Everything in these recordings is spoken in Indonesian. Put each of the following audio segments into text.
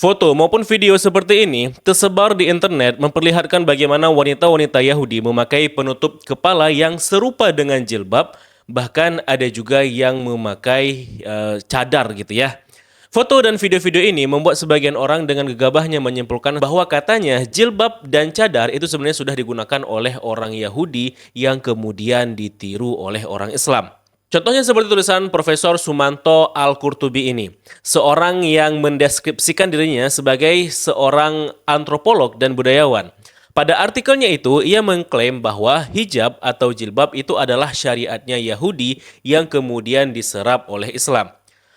Foto maupun video seperti ini tersebar di internet memperlihatkan bagaimana wanita-wanita Yahudi memakai penutup kepala yang serupa dengan jilbab, bahkan ada juga yang memakai cadar gitu ya. Foto dan video-video ini membuat sebagian orang dengan gegabahnya menyimpulkan bahwa katanya jilbab dan cadar itu sebenarnya sudah digunakan oleh orang Yahudi yang kemudian ditiru oleh orang Islam. Contohnya seperti tulisan Profesor Sumanto Al-Qurtubi ini, seorang yang mendeskripsikan dirinya sebagai seorang antropolog dan budayawan. Pada artikelnya itu, ia mengklaim bahwa hijab atau jilbab itu adalah syariatnya Yahudi yang kemudian diserap oleh Islam.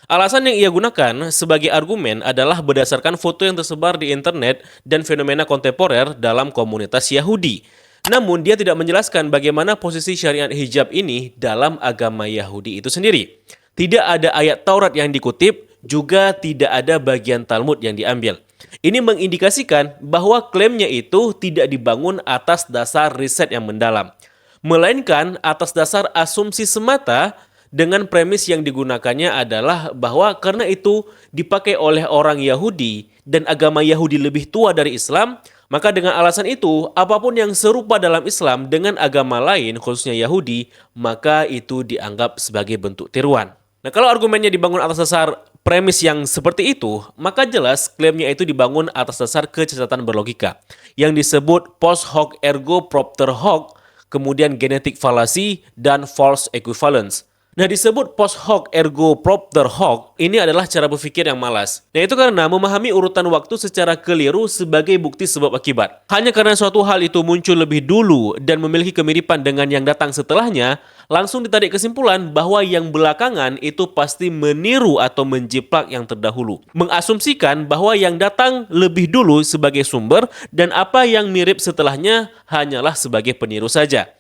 Alasan yang ia gunakan sebagai argumen adalah berdasarkan foto yang tersebar di internet dan fenomena kontemporer dalam komunitas Yahudi. Namun dia tidak menjelaskan bagaimana posisi syariat hijab ini dalam agama Yahudi itu sendiri. Tidak ada ayat Taurat yang dikutip, juga tidak ada bagian Talmud yang diambil. Ini mengindikasikan bahwa klaimnya itu tidak dibangun atas dasar riset yang mendalam, melainkan atas dasar asumsi semata dengan premis yang digunakannya adalah bahwa karena itu dipakai oleh orang Yahudi dan agama Yahudi lebih tua dari Islam, maka dengan alasan itu, apapun yang serupa dalam Islam dengan agama lain, khususnya Yahudi, maka itu dianggap sebagai bentuk tiruan. Nah, kalau argumennya dibangun atas dasar premis yang seperti itu, maka jelas klaimnya itu dibangun atas dasar kecacatan berlogika, yang disebut post hoc ergo propter hoc, kemudian genetic fallacy, dan false equivalence. Nah, disebut post hoc ergo propter hoc, ini adalah cara berpikir yang malas. Nah, itu karena memahami urutan waktu secara keliru sebagai bukti sebab akibat. Hanya karena suatu hal itu muncul lebih dulu dan memiliki kemiripan dengan yang datang setelahnya, langsung ditarik kesimpulan bahwa yang belakangan itu pasti meniru atau menjiplak yang terdahulu. Mengasumsikan bahwa yang datang lebih dulu sebagai sumber dan apa yang mirip setelahnya hanyalah sebagai peniru saja.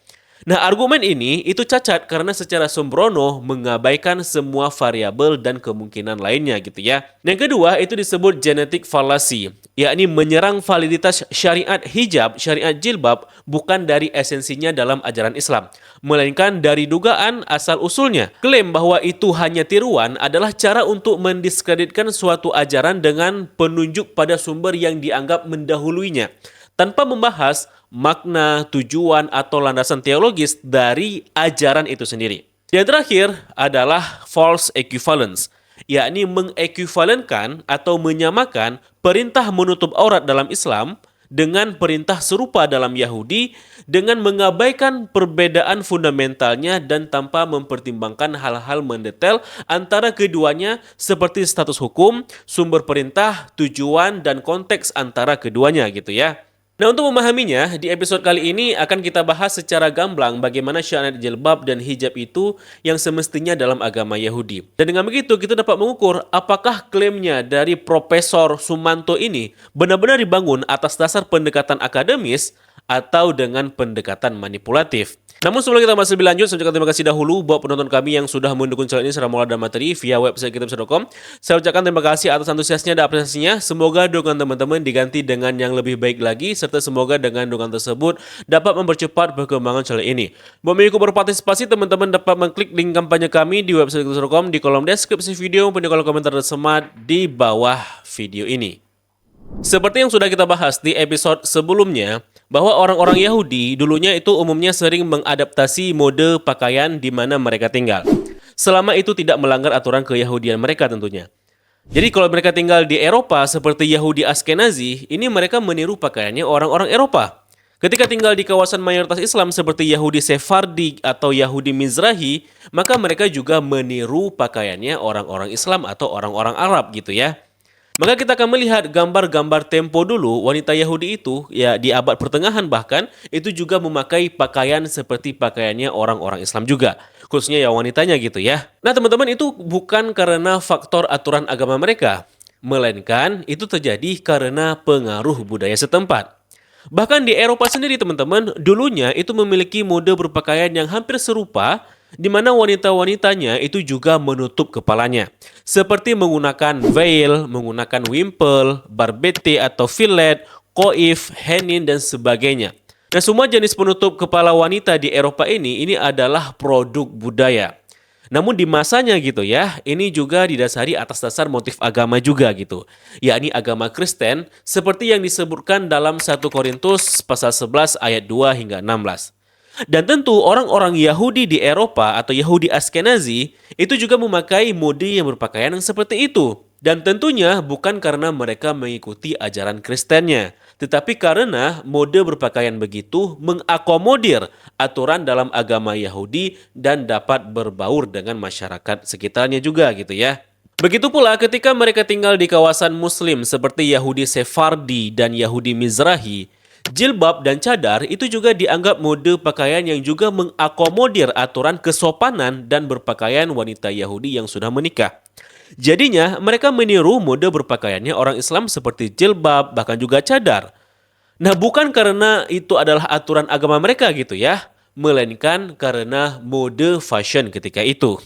Nah, argumen ini itu cacat karena secara sembrono mengabaikan semua variabel dan kemungkinan lainnya gitu ya. Yang kedua itu disebut genetic fallacy, yakni menyerang validitas syariat hijab, syariat jilbab bukan dari esensinya dalam ajaran Islam, melainkan dari dugaan asal-usulnya. Klaim bahwa itu hanya tiruan adalah cara untuk mendiskreditkan suatu ajaran dengan penunjuk pada sumber yang dianggap mendahuluinya, tanpa membahas makna, tujuan, atau landasan teologis dari ajaran itu sendiri. Yang terakhir adalah false equivalence, yakni mengekuivalenkan atau menyamakan perintah menutup aurat dalam Islam dengan perintah serupa dalam Yahudi dengan mengabaikan perbedaan fundamentalnya dan tanpa mempertimbangkan hal-hal mendetail antara keduanya seperti status hukum, sumber perintah, tujuan, dan konteks antara keduanya gitu ya. Nah, untuk memahaminya, di episode kali ini akan kita bahas secara gamblang bagaimana syariat jilbab dan hijab itu yang semestinya dalam agama Yahudi. Dan dengan begitu kita dapat mengukur apakah klaimnya dari Profesor Sumanto ini benar-benar dibangun atas dasar pendekatan akademis atau dengan pendekatan manipulatif. Namun sebelum kita masih lebih lanjut, saya ucapkan terima kasih dahulu buat penonton kami yang sudah mendukung channel ini secara moral dan materi via website kitabisa.com. Saya ucapkan terima kasih atas antusiasnya dan apresiasinya. Semoga dukungan teman-teman diganti dengan yang lebih baik lagi, serta semoga dengan dukungan tersebut dapat mempercepat perkembangan channel ini. Buat mengikuti berpartisipasi, teman-teman dapat mengklik link kampanye kami di website kitabisa.com di kolom deskripsi video maupun di kolom komentar tersemat di bawah video ini. Seperti yang sudah kita bahas di episode sebelumnya, bahwa orang-orang Yahudi dulunya itu umumnya sering mengadaptasi mode pakaian di mana mereka tinggal, selama itu tidak melanggar aturan keyahudian mereka tentunya. Jadi kalau mereka tinggal di Eropa seperti Yahudi Askenazi, ini mereka meniru pakaiannya orang-orang Eropa. Ketika tinggal di kawasan mayoritas Islam seperti Yahudi Sephardi atau Yahudi Mizrahi, maka mereka juga meniru pakaiannya orang-orang Islam atau orang-orang Arab gitu ya. Maka kita akan melihat gambar-gambar tempo dulu wanita Yahudi itu ya di abad pertengahan bahkan itu juga memakai pakaian seperti pakaiannya orang-orang Islam juga. Khususnya ya wanitanya gitu ya. Nah teman-teman, itu bukan karena faktor aturan agama mereka, melainkan itu terjadi karena pengaruh budaya setempat. Bahkan di Eropa sendiri teman-teman, dulunya itu memiliki mode berpakaian yang hampir serupa, di mana wanita-wanitanya itu juga menutup kepalanya, seperti menggunakan veil, menggunakan wimple, barbette atau fillet, koif, henin, dan sebagainya. Nah, semua jenis penutup kepala wanita di Eropa ini adalah produk budaya. Namun di masanya gitu ya, ini juga didasari atas dasar motif agama juga gitu, yakni agama Kristen seperti yang disebutkan dalam 1 Korintus pasal 11 ayat 2 hingga 16. Dan tentu orang-orang Yahudi di Eropa atau Yahudi Askenazi itu juga memakai mode yang berpakaian yang seperti itu. Dan tentunya bukan karena mereka mengikuti ajaran Kristennya, tetapi karena mode berpakaian begitu mengakomodir aturan dalam agama Yahudi dan dapat berbaur dengan masyarakat sekitarnya juga gitu ya. Begitu pula ketika mereka tinggal di kawasan Muslim seperti Yahudi Sephardi dan Yahudi Mizrahi, jilbab dan cadar itu juga dianggap mode pakaian yang juga mengakomodir aturan kesopanan dan berpakaian wanita Yahudi yang sudah menikah. Jadinya mereka meniru mode berpakaiannya orang Islam seperti jilbab bahkan juga cadar. Nah, bukan karena itu adalah aturan agama mereka gitu ya, melainkan karena mode fashion ketika itu.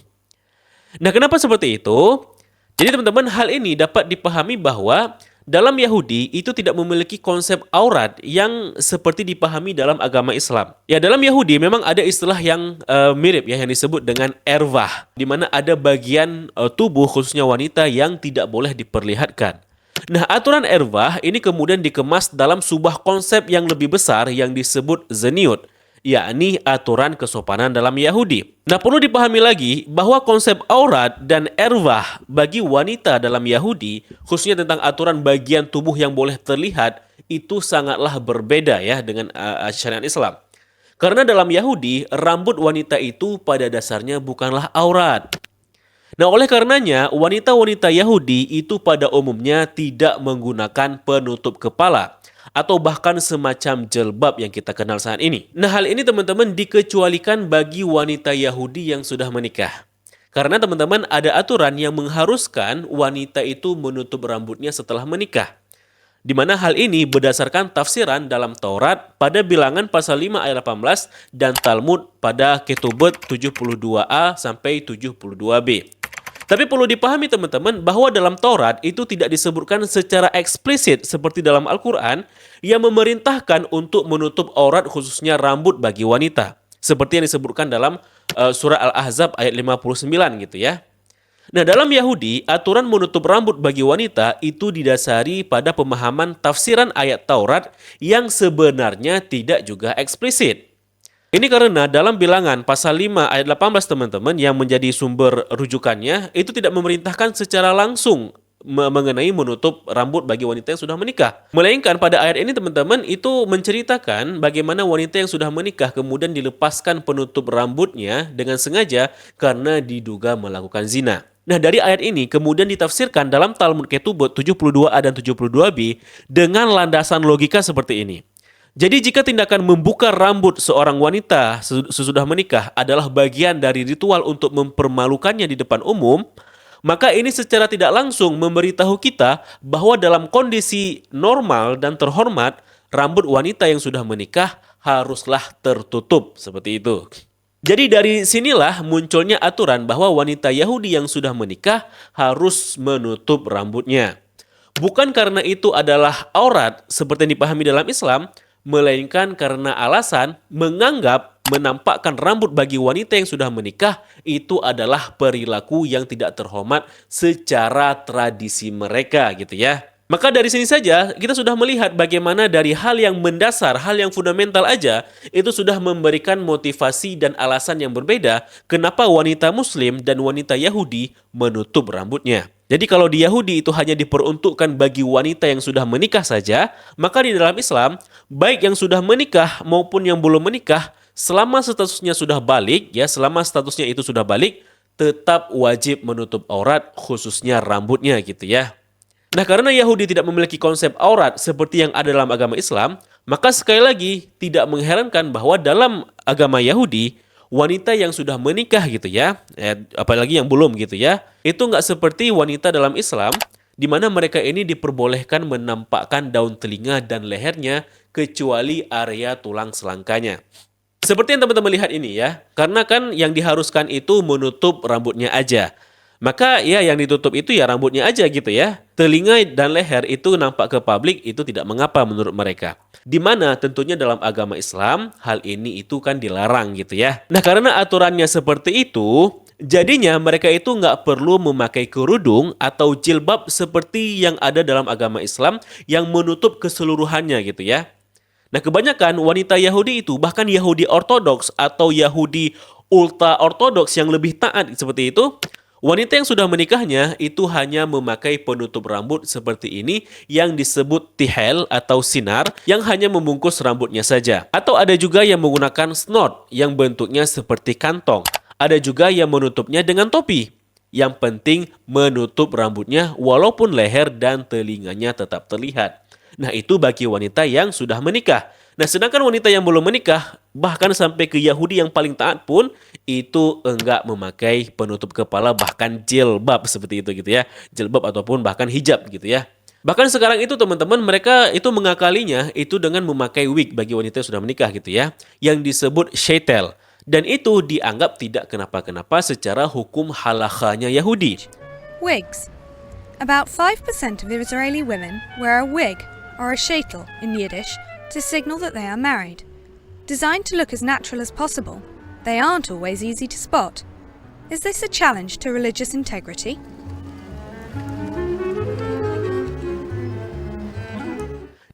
Nah, kenapa seperti itu? Jadi teman-teman, hal ini dapat dipahami bahwa dalam Yahudi itu tidak memiliki konsep aurat yang seperti dipahami dalam agama Islam. Ya, dalam Yahudi memang ada istilah yang mirip ya yang disebut dengan erwah, di mana ada bagian tubuh khususnya wanita yang tidak boleh diperlihatkan. Nah, aturan erwah ini kemudian dikemas dalam sebuah konsep yang lebih besar yang disebut zeniut, yakni aturan kesopanan dalam Yahudi. Nah, perlu dipahami lagi bahwa konsep aurat dan erwah bagi wanita dalam Yahudi, khususnya tentang aturan bagian tubuh yang boleh terlihat, itu sangatlah berbeda ya dengan syariat Islam. Karena dalam Yahudi, rambut wanita itu pada dasarnya bukanlah aurat. Nah, oleh karenanya, wanita-wanita Yahudi itu pada umumnya tidak menggunakan penutup kepala atau bahkan semacam jilbab yang kita kenal saat ini. Nah, hal ini teman-teman dikecualikan bagi wanita Yahudi yang sudah menikah. Karena teman-teman ada aturan yang mengharuskan wanita itu menutup rambutnya setelah menikah. Di mana hal ini berdasarkan tafsiran dalam Taurat pada Bilangan pasal 5 ayat 18 dan Talmud pada Ketubot 72a sampai 72b. Tapi perlu dipahami teman-teman bahwa dalam Taurat itu tidak disebutkan secara eksplisit seperti dalam Al-Quran yang memerintahkan untuk menutup aurat khususnya rambut bagi wanita. Seperti yang disebutkan dalam surah Al-Ahzab ayat 59 gitu ya. Nah, dalam Yahudi, aturan menutup rambut bagi wanita itu didasari pada pemahaman tafsiran ayat Taurat yang sebenarnya tidak juga eksplisit. Ini karena dalam Bilangan pasal 5 ayat 18 teman-teman yang menjadi sumber rujukannya itu tidak memerintahkan secara langsung mengenai menutup rambut bagi wanita yang sudah menikah. Melainkan pada ayat ini teman-teman itu menceritakan bagaimana wanita yang sudah menikah kemudian dilepaskan penutup rambutnya dengan sengaja karena diduga melakukan zina. Nah, dari ayat ini kemudian ditafsirkan dalam Talmud Ketubot 72a dan 72b dengan landasan logika seperti ini. Jadi jika tindakan membuka rambut seorang wanita sesudah menikah adalah bagian dari ritual untuk mempermalukannya di depan umum, maka ini secara tidak langsung memberitahu kita bahwa dalam kondisi normal dan terhormat, rambut wanita yang sudah menikah haruslah tertutup seperti itu. Jadi dari sinilah munculnya aturan bahwa wanita Yahudi yang sudah menikah harus menutup rambutnya. Bukan karena itu adalah aurat seperti yang dipahami dalam Islam, melainkan karena alasan menganggap menampakkan rambut bagi wanita yang sudah menikah itu adalah perilaku yang tidak terhormat secara tradisi mereka gitu ya. Maka dari sini saja kita sudah melihat bagaimana dari hal yang mendasar, hal yang fundamental aja itu sudah memberikan motivasi dan alasan yang berbeda kenapa wanita Muslim dan wanita Yahudi menutup rambutnya. Jadi kalau di Yahudi itu hanya diperuntukkan bagi wanita yang sudah menikah saja, maka di dalam Islam, baik yang sudah menikah maupun yang belum menikah, selama statusnya sudah balik, ya selama statusnya itu sudah balik, tetap wajib menutup aurat khususnya rambutnya gitu ya. Nah, karena Yahudi tidak memiliki konsep aurat seperti yang ada dalam agama Islam, maka sekali lagi tidak mengherankan bahwa dalam agama Yahudi, wanita yang sudah menikah gitu ya, apalagi yang belum gitu ya, itu nggak seperti wanita dalam Islam, di mana mereka ini diperbolehkan menampakkan daun telinga dan lehernya kecuali area tulang selangkanya. Seperti yang teman-teman lihat ini ya, karena kan yang diharuskan itu menutup rambutnya aja. Maka ya yang ditutup itu ya rambutnya aja gitu ya. Telinga dan leher itu nampak ke publik itu tidak mengapa menurut mereka. Di mana tentunya dalam agama Islam hal ini itu kan dilarang gitu ya. Nah, karena aturannya seperti itu, Jadinya mereka itu nggak perlu memakai kerudung atau jilbab seperti yang ada dalam agama Islam yang menutup keseluruhannya gitu ya. Nah, kebanyakan wanita Yahudi itu, bahkan Yahudi Ortodoks atau Yahudi Ultra Ortodoks yang lebih taat seperti itu, wanita yang sudah menikahnya itu hanya memakai penutup rambut seperti ini yang disebut tihel atau sinar yang hanya membungkus rambutnya saja. Atau ada juga yang menggunakan snort yang bentuknya seperti kantong. Ada juga yang menutupnya dengan topi. Yang penting menutup rambutnya walaupun leher dan telinganya tetap terlihat. Nah, itu bagi wanita yang sudah menikah. Nah, sedangkan wanita yang belum menikah, bahkan sampai ke Yahudi yang paling taat pun, itu enggak memakai penutup kepala, bahkan jilbab seperti itu gitu ya. Jilbab ataupun bahkan hijab gitu ya. Bahkan sekarang itu teman-teman, mereka itu mengakalinya itu dengan memakai wig bagi wanita yang sudah menikah gitu ya. Yang disebut sheitel. Dan itu dianggap tidak kenapa-kenapa secara hukum halakhanya Yahudi. Wigs. About 5% of Israeli women wear a wig or a sheitel in Yiddish to signal that they are married. Designed to look as natural as possible, they aren't always easy to spot. Is this a challenge to religious integrity?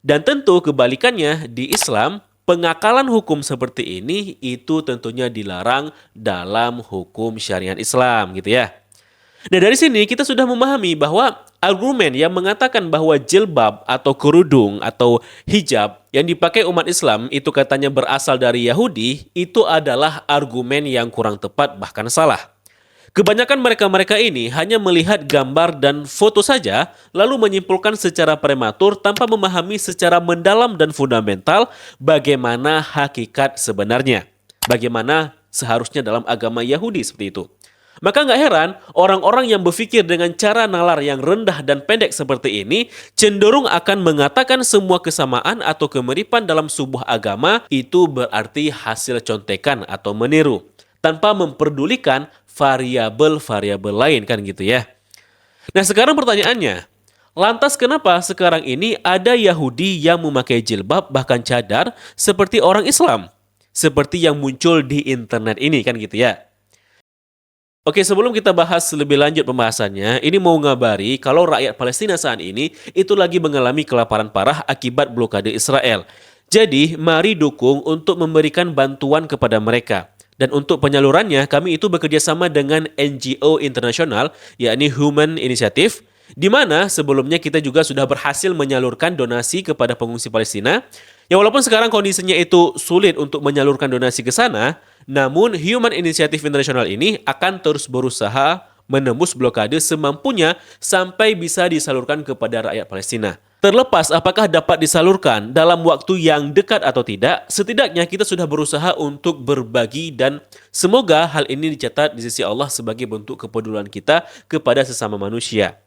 Dan tentu kebalikannya di Islam, pengakalan hukum seperti ini itu tentunya dilarang dalam hukum syariat Islam gitu ya. Nah, dari sini kita sudah memahami bahwa argumen yang mengatakan bahwa jilbab atau kerudung atau hijab yang dipakai umat Islam itu katanya berasal dari Yahudi, itu adalah argumen yang kurang tepat bahkan salah. Kebanyakan mereka-mereka ini hanya melihat gambar dan foto saja, lalu menyimpulkan secara prematur tanpa memahami secara mendalam dan fundamental bagaimana hakikat sebenarnya. Bagaimana seharusnya dalam agama Yahudi seperti itu. Maka nggak heran, orang-orang yang berpikir dengan cara nalar yang rendah dan pendek seperti ini cenderung akan mengatakan semua kesamaan atau kemiripan dalam sebuah agama itu berarti hasil contekan atau meniru, tanpa memperdulikan variabel-variabel lain kan gitu ya. Nah, sekarang pertanyaannya, lantas kenapa sekarang ini ada Yahudi yang memakai jilbab bahkan cadar seperti orang Islam? Seperti yang muncul di internet ini kan gitu ya. Oke, sebelum kita bahas lebih lanjut pembahasannya, ini mau ngabari kalau rakyat Palestina saat ini itu lagi mengalami kelaparan parah akibat blokade Israel. Jadi, mari dukung untuk memberikan bantuan kepada mereka. Dan untuk penyalurannya, kami itu bekerja sama dengan NGO internasional, yakni Human Initiative, di mana sebelumnya kita juga sudah berhasil menyalurkan donasi kepada pengungsi Palestina. Ya, walaupun sekarang kondisinya itu sulit untuk menyalurkan donasi ke sana, namun Human Initiative Internasional ini akan terus berusaha menembus blokade semampunya sampai bisa disalurkan kepada rakyat Palestina. Terlepas apakah dapat disalurkan dalam waktu yang dekat atau tidak, setidaknya kita sudah berusaha untuk berbagi dan semoga hal ini dicatat di sisi Allah sebagai bentuk kepedulian kita kepada sesama manusia.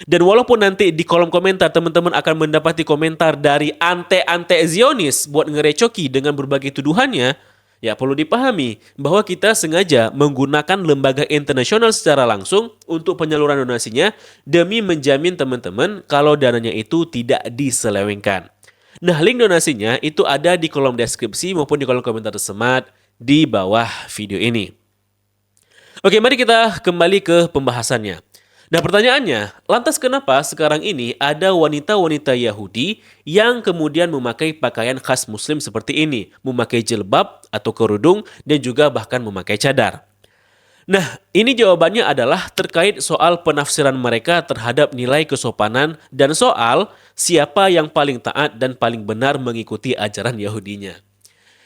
Dan walaupun nanti di kolom komentar teman-teman akan mendapati komentar dari ante-ante Zionis buat ngerecoki dengan berbagai tuduhannya, ya perlu dipahami bahwa kita sengaja menggunakan lembaga internasional secara langsung untuk penyaluran donasinya demi menjamin teman-teman kalau dananya itu tidak diselewengkan. Nah, link donasinya itu ada di kolom deskripsi maupun di kolom komentar tersemat di bawah video ini. Oke, mari kita kembali ke pembahasannya. Nah, pertanyaannya, lantas kenapa sekarang ini ada wanita-wanita Yahudi yang kemudian memakai pakaian khas Muslim seperti ini, memakai jilbab atau kerudung dan juga bahkan memakai cadar? Nah, ini jawabannya adalah terkait soal penafsiran mereka terhadap nilai kesopanan dan soal siapa yang paling taat dan paling benar mengikuti ajaran Yahudinya.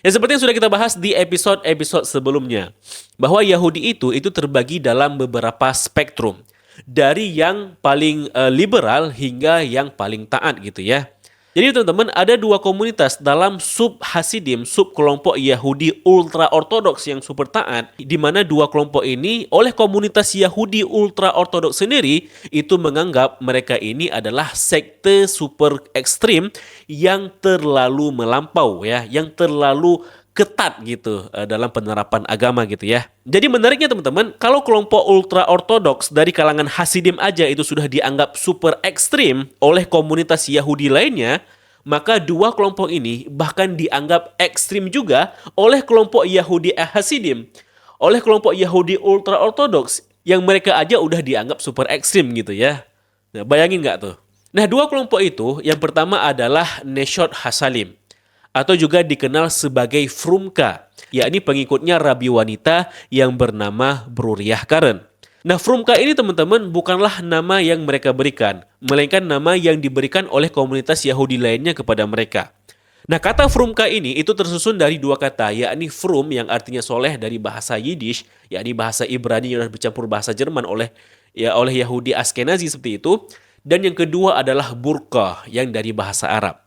Ya, seperti yang sudah kita bahas di episode-episode sebelumnya, bahwa Yahudi itu terbagi dalam beberapa spektrum. Dari yang paling liberal hingga yang paling taat gitu ya. Jadi teman-teman, ada dua komunitas dalam sub Hasidim, sub kelompok Yahudi ultra ortodoks yang super taat, di mana dua kelompok ini oleh komunitas Yahudi ultra ortodoks sendiri itu menganggap mereka ini adalah sekte super ekstrim yang terlalu melampau ya, yang terlalu ketat gitu dalam penerapan agama gitu ya. Jadi menariknya teman-teman, kalau kelompok ultra ortodoks dari kalangan Hasidim aja itu sudah dianggap super ekstrim oleh komunitas Yahudi lainnya, maka dua kelompok ini bahkan dianggap ekstrim juga oleh kelompok Yahudi Hasidim. oleh kelompok Yahudi ultra-ortodoks yang mereka aja udah dianggap super ekstrim gitu ya. Nah, bayangin nggak tuh? Nah, dua kelompok itu, yang pertama adalah Neshot Hasalim, atau juga dikenal sebagai Frumka, yakni pengikutnya rabi wanita yang bernama Bruriah Karen. Nah, Frumka ini teman-teman bukanlah nama yang mereka berikan, melainkan nama yang diberikan oleh komunitas Yahudi lainnya kepada mereka. Nah, kata Frumka ini itu tersusun dari dua kata, yakni Frum yang artinya soleh dari bahasa Yiddish, yakni bahasa Ibrani yang bercampur bahasa Jerman oleh Yahudi Askenazi seperti itu, dan yang kedua adalah Burqa yang dari bahasa Arab.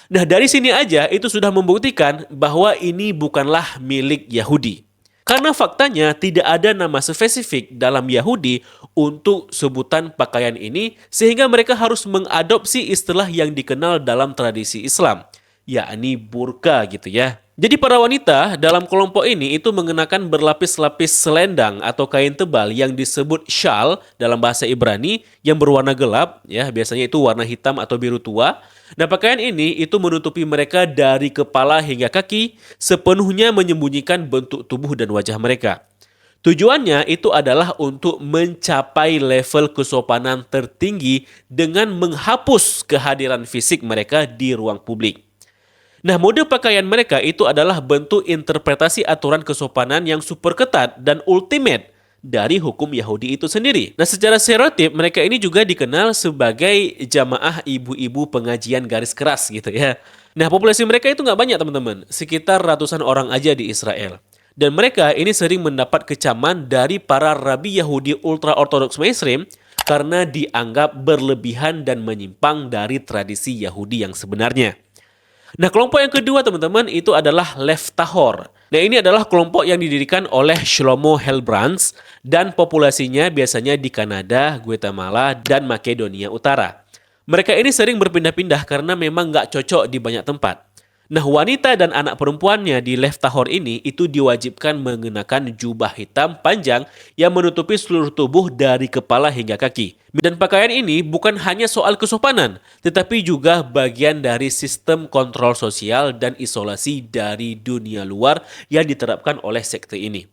Nah, dari sini aja itu sudah membuktikan bahwa ini bukanlah milik Yahudi. Karena faktanya tidak ada nama spesifik dalam Yahudi untuk sebutan pakaian ini, sehingga mereka harus mengadopsi istilah yang dikenal dalam tradisi Islam, yakni burqa gitu ya. Jadi para wanita dalam kelompok ini itu mengenakan berlapis-lapis selendang atau kain tebal yang disebut shawl dalam bahasa Ibrani yang berwarna gelap, ya biasanya itu warna hitam atau biru tua. Nah, pakaian ini itu menutupi mereka dari kepala hingga kaki, sepenuhnya menyembunyikan bentuk tubuh dan wajah mereka. Tujuannya itu adalah untuk mencapai level kesopanan tertinggi dengan menghapus kehadiran fisik mereka di ruang publik. Nah, mode pakaian mereka itu adalah bentuk interpretasi aturan kesopanan yang super ketat dan ultimate dari hukum Yahudi itu sendiri. Nah, secara stereotip mereka ini juga dikenal sebagai jamaah ibu-ibu pengajian garis keras gitu ya. Nah, populasi mereka itu nggak banyak teman-teman, sekitar ratusan orang aja di Israel. Dan mereka ini sering mendapat kecaman dari para rabi Yahudi ultra-ortodoks mainstream karena dianggap berlebihan dan menyimpang dari tradisi Yahudi yang sebenarnya. Nah, kelompok yang kedua teman-teman itu adalah Leftahor. Nah, ini adalah kelompok yang didirikan oleh Shlomo Helbrands dan populasinya biasanya di Kanada, Guatemala, dan Makedonia Utara. Mereka ini sering berpindah-pindah karena memang nggak cocok di banyak tempat. Nah, wanita dan anak perempuannya di Leftahor ini itu diwajibkan mengenakan jubah hitam panjang yang menutupi seluruh tubuh dari kepala hingga kaki. Dan pakaian ini bukan hanya soal kesopanan, tetapi juga bagian dari sistem kontrol sosial dan isolasi dari dunia luar yang diterapkan oleh sekte ini.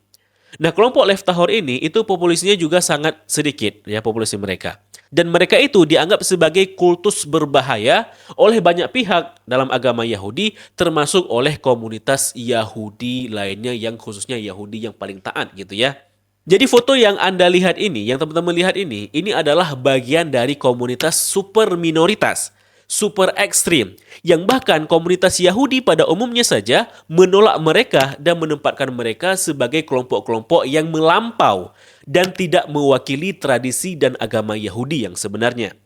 Nah, kelompok Leftahor ini itu populasinya juga sangat sedikit ya populasi mereka. Dan mereka itu dianggap sebagai kultus berbahaya oleh banyak pihak dalam agama Yahudi, termasuk oleh komunitas Yahudi lainnya yang khususnya Yahudi yang paling taat gitu ya. Jadi foto yang Anda lihat ini, yang teman-teman lihat ini adalah bagian dari komunitas super minoritas, super ekstrim, yang bahkan komunitas Yahudi pada umumnya saja menolak mereka dan menempatkan mereka sebagai kelompok-kelompok yang melampau dan tidak mewakili tradisi dan agama Yahudi yang sebenarnya.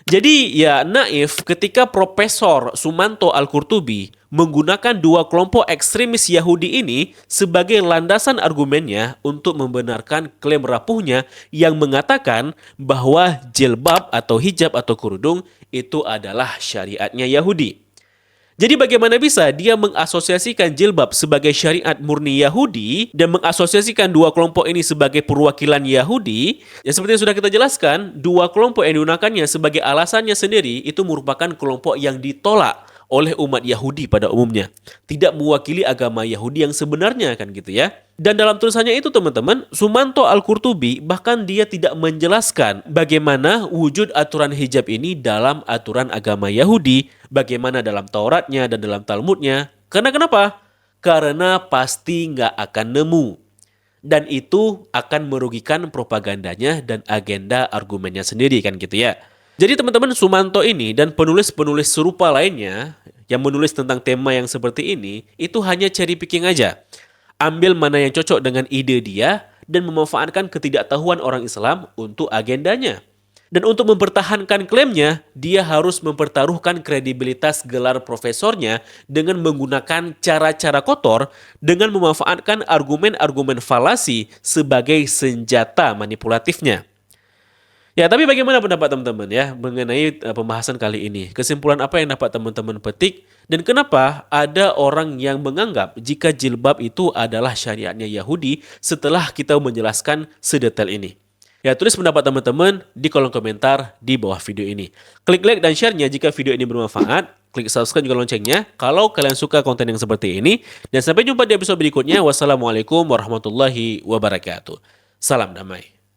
Jadi ya naif ketika Profesor Sumanto Al-Qurtubi menggunakan dua kelompok ekstremis Yahudi ini sebagai landasan argumennya untuk membenarkan klaim rapuhnya yang mengatakan bahwa jilbab atau hijab atau kerudung itu adalah syariatnya Yahudi. Jadi bagaimana bisa dia mengasosiasikan jilbab sebagai syariat murni Yahudi dan mengasosiasikan dua kelompok ini sebagai perwakilan Yahudi? Ya seperti yang sudah kita jelaskan, dua kelompok yang digunakannya sebagai alasannya sendiri itu merupakan kelompok yang ditolak oleh umat Yahudi pada umumnya. Tidak mewakili agama Yahudi yang sebenarnya kan gitu ya. Dan dalam tulisannya itu teman-teman, Sumanto Al-Qurtubi bahkan dia tidak menjelaskan bagaimana wujud aturan hijab ini dalam aturan agama Yahudi, bagaimana dalam Tauratnya dan dalam Talmudnya. Karena kenapa? Karena pasti nggak akan nemu. Dan itu akan merugikan propagandanya dan agenda argumennya sendiri kan gitu ya. Jadi teman-teman Sumanto ini dan penulis-penulis serupa lainnya yang menulis tentang tema yang seperti ini itu hanya cherry picking aja. Ambil mana yang cocok dengan ide dia dan memanfaatkan ketidaktahuan orang Islam untuk agendanya. Dan untuk mempertahankan klaimnya, dia harus mempertaruhkan kredibilitas gelar profesornya dengan menggunakan cara-cara kotor dengan memanfaatkan argumen-argumen falasi sebagai senjata manipulatifnya. Ya, tapi bagaimana pendapat teman-teman ya mengenai pembahasan kali ini? Kesimpulan apa yang dapat teman-teman petik? Dan kenapa ada orang yang menganggap jika jilbab itu adalah syariatnya Yahudi setelah kita menjelaskan sedetail ini? Ya, tulis pendapat teman-teman di kolom komentar di bawah video ini. Klik like dan share-nya jika video ini bermanfaat. klik subscribe juga loncengnya kalau kalian suka konten yang seperti ini. Dan sampai jumpa di episode berikutnya. Wassalamualaikum warahmatullahi wabarakatuh. Salam damai.